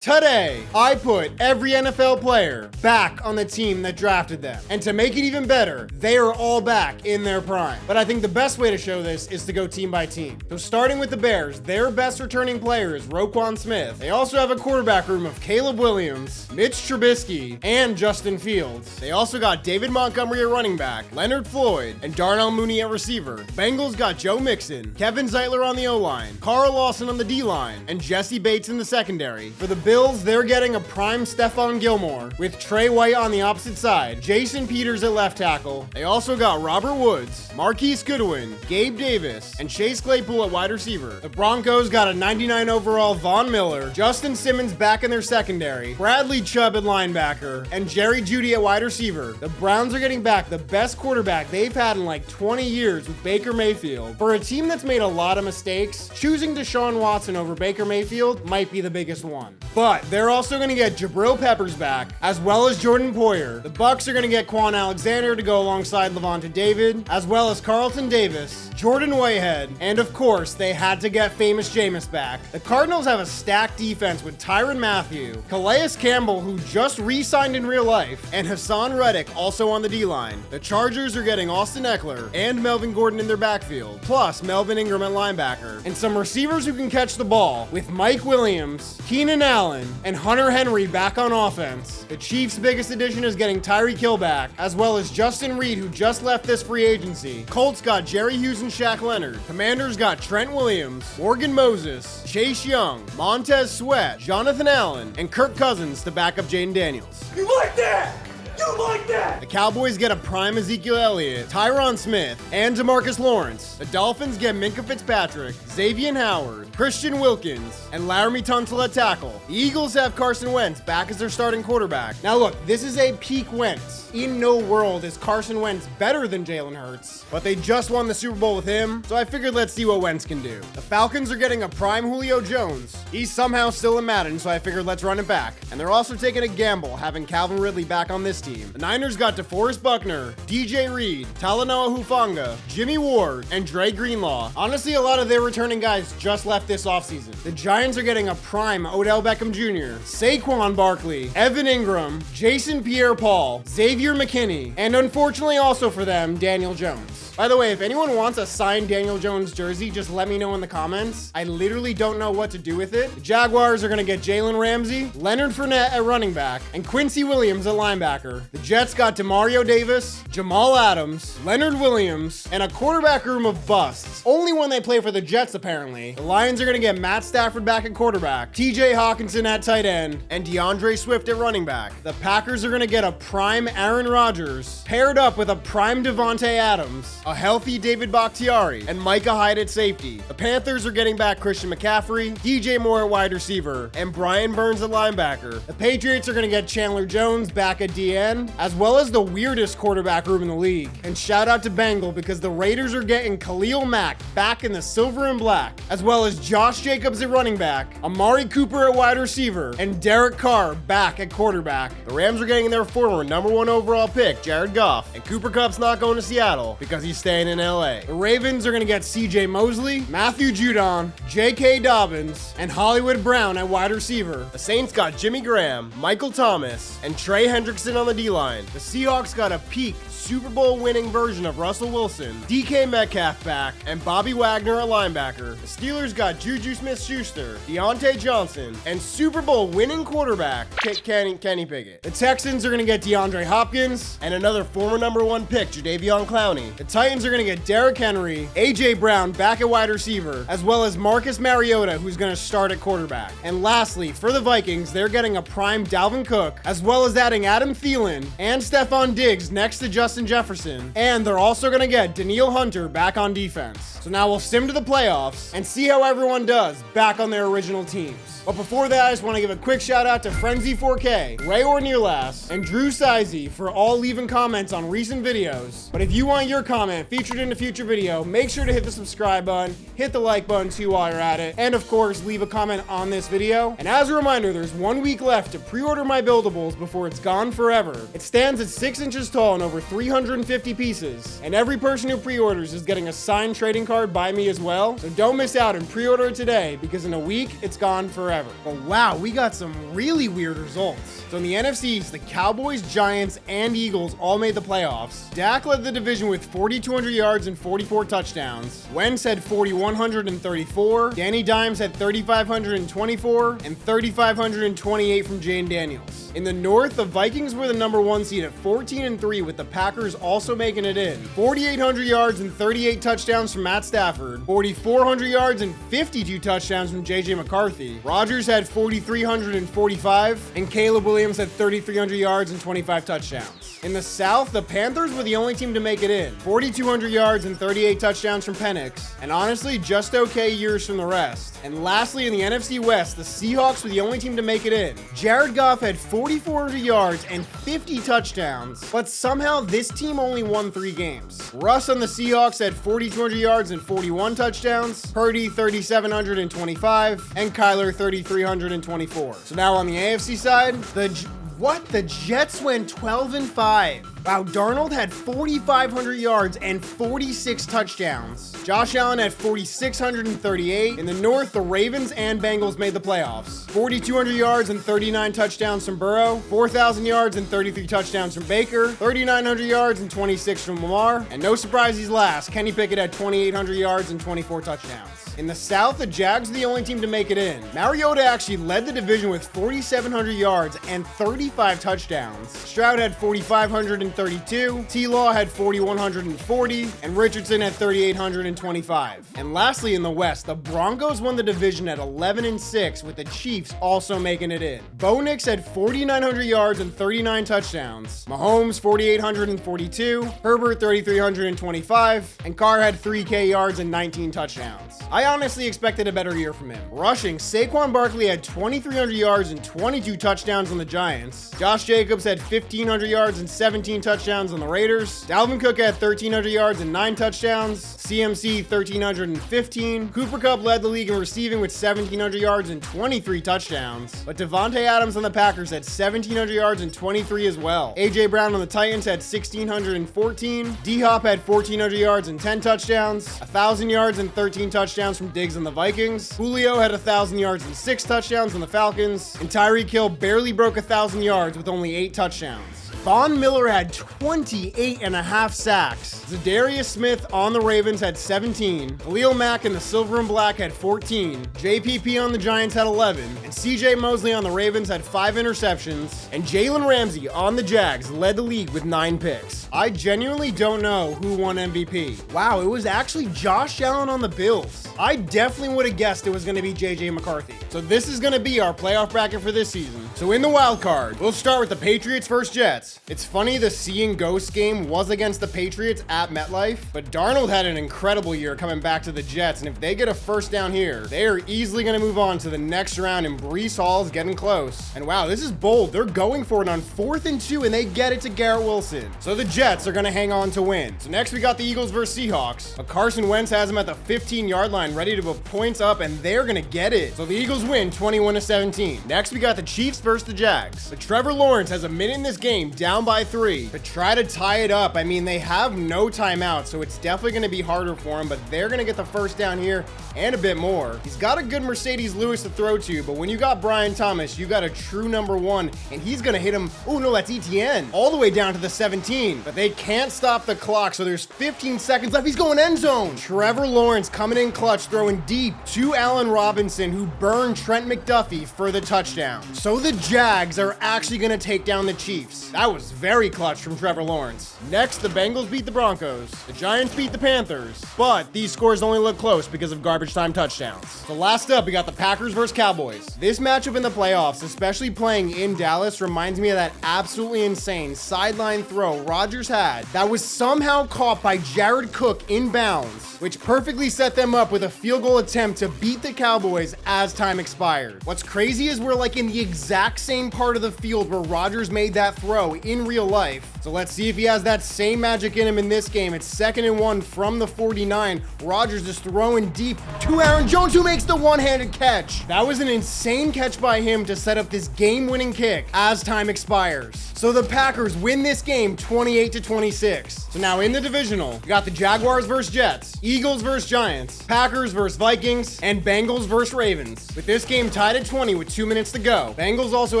Today, I put every NFL player back on the team that drafted them. And to make it even better, they are all back in their prime. But I think the best way to show this is to go team by team. So starting with the Bears, their best returning player is Roquan Smith. They also have a quarterback room of Caleb Williams, Mitch Trubisky, and Justin Fields. They also got David Montgomery at running back, Leonard Floyd, and Darnell Mooney at receiver. Bengals got Joe Mixon, Kevin Zeitler on the O-line, Carl Lawson on the D-line, and Jesse Bates in the secondary. For the Bills, they're getting a prime Stephon Gilmore with Trey White on the opposite side, Jason Peters at left tackle. They also got Robert Woods, Marquise Goodwin, Gabe Davis, and Chase Claypool at wide receiver. The Broncos got a 99 overall Von Miller, Justin Simmons back in their secondary, Bradley Chubb at linebacker, and Jerry Jeudy at wide receiver. The Browns are getting back the best quarterback they've had in like 20 years with Baker Mayfield. For a team that's made a lot of mistakes, choosing Deshaun Watson over Baker Mayfield might be the biggest one. But they're also going to get Jabril Peppers back, as well as Jordan Poyer. The Bucs are going to get Quan Alexander to go alongside Levante David, as well as Carlton Davis, Jordan Whitehead, and of course, they had to get famous Jameis back. The Cardinals have a stacked defense with Tyrann Mathieu, Calais Campbell, who just re-signed in real life, and Hassan Reddick also on the D-line. The Chargers are getting Austin Eckler and Melvin Gordon in their backfield, plus Melvin Ingram at linebacker, and some receivers who can catch the ball with Mike Williams, Keenan Allen, and Hunter Henry back on offense. The Chiefs' biggest addition is getting Tyreek Hill back, as well as Justin Reed, who just left this free agency. Colts got Jerry Hughes and Shaq Leonard. Commanders got Trent Williams, Morgan Moses, Chase Young, Montez Sweat, Jonathan Allen, and Kirk Cousins to back up Jaden Daniels. You like that? You like that? The Cowboys get a prime Ezekiel Elliott, Tyron Smith, and DeMarcus Lawrence. The Dolphins get Minkah Fitzpatrick, Xavier Howard, Christian Wilkins, and Laramie Tunsil at tackle. The Eagles have Carson Wentz back as their starting quarterback. Now look, this is a peak Wentz. In no world is Carson Wentz better than Jalen Hurts, but they just won the Super Bowl with him, so I figured let's see what Wentz can do. The Falcons are getting a prime Julio Jones. He's somehow still in Madden, so I figured let's run it back. And they're also taking a gamble having Calvin Ridley back on this team. The Niners got DeForest Buckner, DJ Reed, Talanoa Hufanga, Jimmy Ward, and Dre Greenlaw. Honestly, a lot of their returning guys just left this offseason. The Giants are getting a prime Odell Beckham Jr., Saquon Barkley, Evan Ingram, Jason Pierre-Paul, Xavier McKinney, and unfortunately also for them, Daniel Jones. By the way, if anyone wants a signed Daniel Jones jersey, just let me know in the comments. I literally don't know what to do with it. The Jaguars are going to get Jalen Ramsey, Leonard Fournette at running back, and Quincy Williams at linebacker. The Jets got Demario Davis, Jamal Adams, Leonard Williams, and a quarterback room of busts. Only when they play for the Jets, apparently. The Lions are going to get Matt Stafford back at quarterback, TJ Hawkinson at tight end, and DeAndre Swift at running back. The Packers are going to get a prime Aaron Rodgers, paired up with a prime Devontae Adams, a healthy David Bakhtiari, and Micah Hyde at safety. The Panthers are getting back Christian McCaffrey, DJ Moore at wide receiver, and Brian Burns at linebacker. The Patriots are going to get Chandler Jones back at DN, as well as the weirdest quarterback room in the league. And shout out to Bengal because the Raiders are getting Khalil Mack back in the silver and black, as well as Josh Jacobs at running back, Amari Cooper at wide receiver, and Derek Carr back at quarterback. The Rams are getting their former #1 overall pick, Jared Goff, and Cooper Kupp's not going to Seattle because he's staying in LA. The Ravens are going to get CJ Mosley, Matthew Judon, J.K. Dobbins, and Hollywood Brown at wide receiver. The Saints got Jimmy Graham, Michael Thomas, and Trey Hendrickson on the D-line. The Seahawks got a peak Super Bowl winning version of Russell Wilson, DK Metcalf back, and Bobby Wagner at linebacker. The Steelers got Juju Smith-Schuster, Deontay Johnson, and Super Bowl winning quarterback Kenny Pickett. The Texans are going to get DeAndre Hopkins and another former #1 pick, Jadeveon Clowney. The Titans are going to get Derrick Henry, A.J. Brown back at wide receiver, as well as Marcus Mariota, who's going to start at quarterback. And lastly, for the Vikings, they're getting a prime Dalvin Cook, as well as adding Adam Thielen and Stephon Diggs next to Justin Jefferson, and they're also going to get Danielle Hunter back on defense. So now we'll sim to the playoffs and see how everyone does back on their original teams. But before that, I just want to give a quick shout out to Frenzy4K, Ray Ornearlas, and Drew Sizey for all leaving comments on recent videos. But if you want your comment featured in a future video, make sure to hit the subscribe button, hit the like button too while you're at it, and of course, leave a comment on this video. And as a reminder, there's 1 week left to pre-order my buildables before it's gone forever. It stands at 6 inches tall and over 350 pieces, and every person who pre-orders is getting a signed trading card by me as well. So don't miss out and pre-order it today, because in a week, it's gone forever. ever. But wow, we got some really weird results. So in the NFC East, the Cowboys, Giants, and Eagles all made the playoffs. Dak led the division with 4,200 yards and 44 touchdowns. Wentz had 4,134. Danny Dimes had 3,524 and 3,528 from Jane Daniels. In the North, the Vikings were the number 1 seed at 14-3, with the Packers also making it in. 4,800 yards and 38 touchdowns from Matt Stafford. 4,400 yards and 52 touchdowns from JJ McCarthy. Rodgers had 4,345, and Caleb Williams had 3,300 yards and 25 touchdowns. In the South, the Panthers were the only team to make it in. 4,200 yards and 38 touchdowns from Penix, and honestly, just okay years from the rest. And lastly, in the NFC West, the Seahawks were the only team to make it in. Jared Goff had 4,400 yards and 50 touchdowns, but somehow this team only won 3 games. Russ on the Seahawks had 4,200 yards and 41 touchdowns, Purdy 3,725, and Kyler 3,324. So now on the AFC side, the Jets went 12-5. Wow, Darnold had 4,500 yards and 46 touchdowns. Josh Allen had 4,638. In the North, the Ravens and Bengals made the playoffs. 4,200 yards and 39 touchdowns from Burrow, 4,000 yards and 33 touchdowns from Baker, 3,900 yards and 26 from Lamar, and no surprise he's last. Kenny Pickett had 2,800 yards and 24 touchdowns. In the South, the Jags were the only team to make it in. Mariota actually led the division with 4,700 yards and 35 touchdowns. Stroud had 4,532, T-Law had 4,140, and Richardson had 3,825. And lastly, in the West, the Broncos won the division at 11-6, with the Chiefs also making it in. Bo Nix had 4,900 yards and 39 touchdowns. Mahomes 4,842, Herbert 3,325, and Carr had 3K yards and 19 touchdowns. I honestly expected a better year from him. Rushing, Saquon Barkley had 2,300 yards and 22 touchdowns on the Giants. Josh Jacobs had 1,500 yards and 17 touchdowns on the Raiders. Dalvin Cook had 1,300 yards and 9 touchdowns. CMC 1,315. Cooper Kupp led the league in receiving with 1,700 yards and 23 touchdowns. But Devontae Adams on the Packers had 1,700 yards and 23 as well. AJ Brown on the Titans had 1,614. D-Hop had 1,400 yards and 10 touchdowns. 1,000 yards and 13 touchdowns from Diggs on the Vikings. Julio had 1,000 yards and 6 touchdowns on the Falcons. And Tyreek Hill barely broke 1,000 yards with only 8 touchdowns. Von Miller had 28.5 sacks. Zadarius Smith on the Ravens had 17. Khalil Mack in the Silver and Black had 14. JPP on the Giants had 11. And CJ Mosley on the Ravens had 5 interceptions. And Jalen Ramsey on the Jags led the league with 9 picks. I genuinely don't know who won MVP. Wow, it was actually Josh Allen on the Bills. I definitely would have guessed it was going to be JJ McCarthy. So this is going to be our playoff bracket for this season. So in the wild card, we'll start with the Patriots versus Jets. It's funny the Seeing Ghost game was against the Patriots at MetLife, but Darnold had an incredible year coming back to the Jets, and if they get a first down here, they are easily going to move on to the next round, and Breece Hall's getting close. And wow, this is bold. They're going for it on 4th and 2, and they get it to Garrett Wilson. So the Jets are going to hang on to win. So next we got the Eagles versus Seahawks. But Carson Wentz has them at the 15-yard line, ready to put points up, and they're going to get it. So the Eagles win 21-17. Next we got the Chiefs versus the Jags. But Trevor Lawrence has a minute in this game, down by 3, to try to tie it up. I mean, they have no timeout, so it's definitely going to be harder for him, but they're going to get the first down here and a bit more. He's got a good Mercedes Lewis to throw to, but when you got Brian Thomas, you got a true number 1, and he's going to hit him. Oh no, that's Etienne, all the way down to the 17, but they can't stop the clock, so there's 15 seconds left. He's going end zone. Trevor Lawrence coming in clutch, throwing deep to Allen Robinson, who burned Trent McDuffie for the touchdown. So the Jags are actually going to take down the Chiefs. That was very clutch from Trevor Lawrence. Next, the Bengals beat the Broncos. The Giants beat the Panthers, but these scores only look close because of garbage time touchdowns. So last up, we got the Packers versus Cowboys. This matchup in the playoffs, especially playing in Dallas, reminds me of that absolutely insane sideline throw Rodgers had that was somehow caught by Jared Cook inbounds, which perfectly set them up with a field goal attempt to beat the Cowboys as time expired. What's crazy is we're like in the exact same part of the field where Rodgers made that throw in real life, So let's see if he has that same magic in him in this game. It's 2nd and 1 from the 49. Rodgers is throwing deep to Aaron Jones, who makes the one-handed catch. That was an insane catch by him to set up this game-winning kick as time expires. So the Packers win this game 28-26. So now in the divisional, we got the Jaguars versus Jets, Eagles versus Giants, Packers versus Vikings, and Bengals versus Ravens. With this game tied at 20 with 2 minutes to go. Bengals also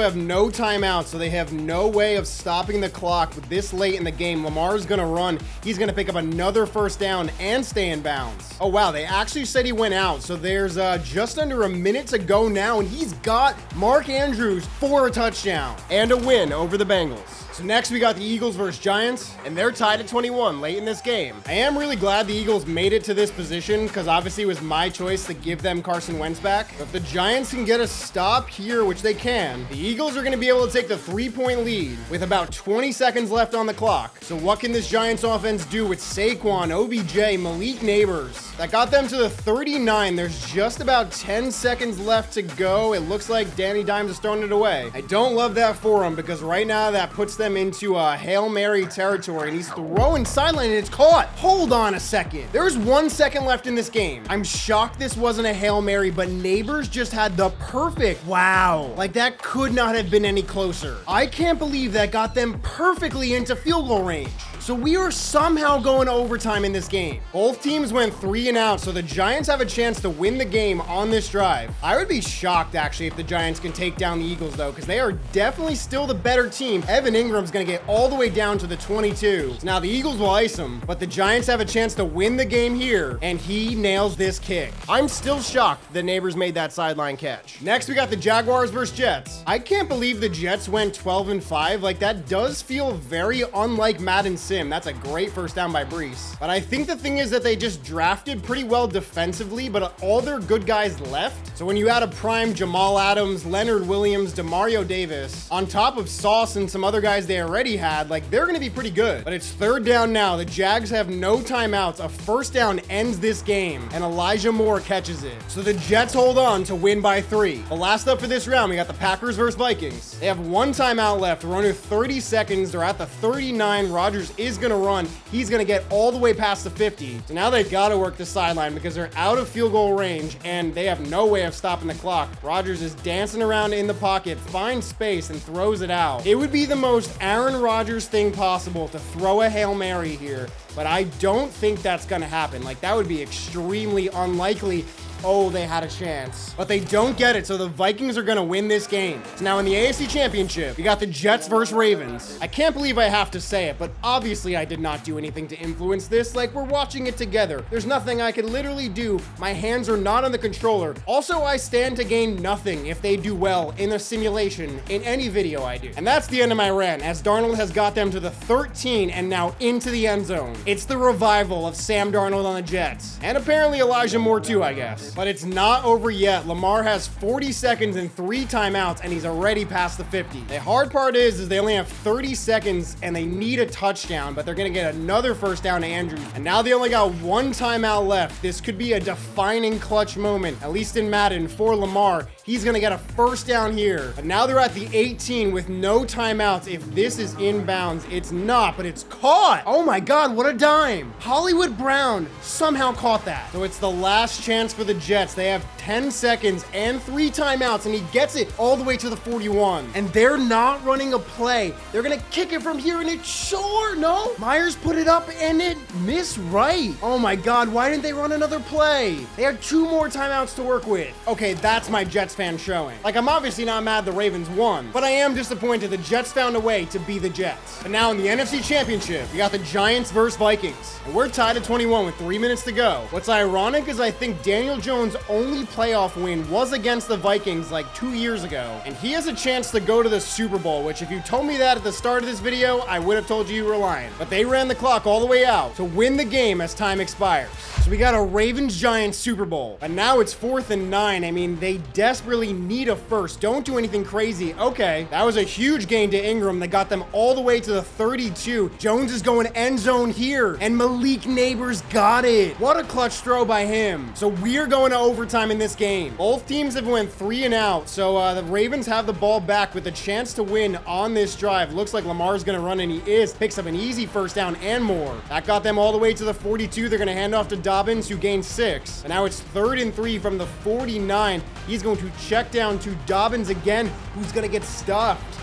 have no timeouts, so they have no way of stopping the clock with this late in the game. Lamar's gonna run. He's gonna pick up another first down and stay in bounds. Oh wow, they actually said he went out. So there's just under a minute to go now, and he's got Mark Andrews for a touchdown and a win over the Bengals. So next we got the Eagles versus Giants, and they're tied at 21 late in this game. I am really glad the Eagles made it to this position because obviously it was my choice to give them Carson Wentz back. But if the Giants can get a stop here, which they can, the Eagles are going to be able to take the 3-point lead with about 20 seconds left on the clock. So what can this Giants offense do with Saquon, OBJ, Malik Neighbors? That got them to the 39. There's just about 10 seconds left to go. It looks like Danny Dimes is throwing it away. I don't love that for him because right now that puts them into Hail Mary territory, and he's throwing sideline and it's caught. Hold on a second. There's 1 second left in this game. I'm shocked this wasn't a Hail Mary, but Neighbors just had the perfect, wow. Like that could not have been any closer. I can't believe that got them perfectly into field goal range. So we are somehow going to overtime in this game. Both teams went 3 and out, so the Giants have a chance to win the game on this drive. I would be shocked actually if the Giants can take down the Eagles though, because they are definitely still the better team. Evan Ingram's going to get all the way down to the 22. So now the Eagles will ice him, but the Giants have a chance to win the game here, and he nails this kick. I'm still shocked that Neighbors made that sideline catch. Next, we got the Jaguars versus Jets. I can't believe the Jets went 12 and 5. Like that does feel very unlike Madden Sim. That's a great first down by Brees. But I think the thing is that they just drafted pretty well defensively, but all their good guys left. So when you add a prime Jamal Adams, Leonard Williams, Demario Davis, on top of Sauce and some other guys they already had, like they're going to be pretty good. But it's 3rd down now. The Jags have no timeouts. A first down ends this game, and Elijah Moore catches it. So the Jets hold on to win by 3. The last up for this round, we got the Packers versus Vikings. They have 1 timeout left. We're under 30 seconds. They're at the 39. Rodgers is going to run. He's going to get all the way past the 50. So now they've got to work the sideline because they're out of field goal range and they have no way of stopping the clock. Rodgers is dancing around in the pocket, finds space, and throws it out. It would be the most Aaron Rodgers thing possible to throw a Hail Mary here, but I don't think that's going to happen. Like that would be extremely unlikely. Oh, they had a chance, but they don't get it. So the Vikings are going to win this game. So now in the AFC Championship, we got the Jets versus Ravens. I can't believe I have to say it, but obviously I did not do anything to influence this. Like we're watching it together. There's nothing I could literally do. My hands are not on the controller. Also, I stand to gain nothing if they do well in a simulation in any video I do. And that's the end of my rant, as Darnold has got them to the 13 and now into the end zone. It's the revival of Sam Darnold on the Jets. And apparently Elijah Moore too, I guess. But it's not over yet. Lamar has 40 seconds and 3 timeouts, and he's already past the 50. The hard part is they only have 30 seconds, and they need a touchdown, but they're going to get another first down to Andrews. And now they only got 1 timeout left. This could be a defining clutch moment, at least in Madden, for Lamar. He's going to get a first down here. But now they're at the 18 with no timeouts. If this is inbounds, it's not, but it's caught. Oh my God, what a dime. Hollywood Brown somehow caught that. So it's the last chance for the Jets. They have 10 seconds and 3 timeouts, and he gets it all the way to the 41. And they're not running a play. They're going to kick it from here, and it's short. No, Myers put it up, and it missed right. Oh my God, why didn't they run another play? They had 2 more timeouts to work with. Okay, that's my Jets fan showing. Like, I'm obviously not mad the Ravens won, but I am disappointed the Jets found a way to be the Jets. But now in the NFC Championship, we got the Giants versus Vikings, and we're tied at 21 with 3 minutes to go. What's ironic is I think Daniel Jones' only playoff win was against the Vikings like 2 years ago, and he has a chance to go to the Super Bowl, which if you told me that at the start of this video, I would have told you you were lying. But they ran the clock all the way out to win the game as time expires. So we got a Ravens-Giants Super Bowl, and now it's 4th and 9. I mean, they desperately need a first. Don't do anything crazy. Okay, that was a huge gain to Ingram that got them all the way to the 32. Jones is going end zone here, and Malik Neighbors got it. What a clutch throw by him. So we're going go into overtime in this game. Both teams have went 3 and out, so the Ravens have the ball back with a chance to win on this drive. Looks like Lamar's gonna run, and he is. Picks up an easy first down and more. That got them all the way to the 42. They're gonna hand off to Dobbins, who gained 6. And now it's 3rd and 3 from the 49. He's going to check down to Dobbins again, who's gonna get stuffed.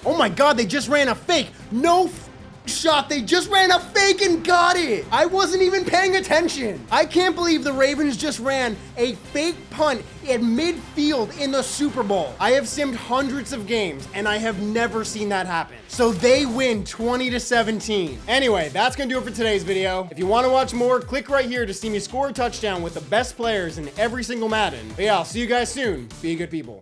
Oh my God, they just ran a fake. No shot. They just ran a fake and got it. I wasn't even paying attention. I can't believe the Ravens just ran a fake punt at midfield in the Super Bowl. I have simmed hundreds of games and I have never seen that happen. So they win 20-17. Anyway, that's gonna do it for today's video. If you want to watch more, click right here to see me score a touchdown with the best players in every single Madden. But yeah, I'll see you guys soon. Be good people.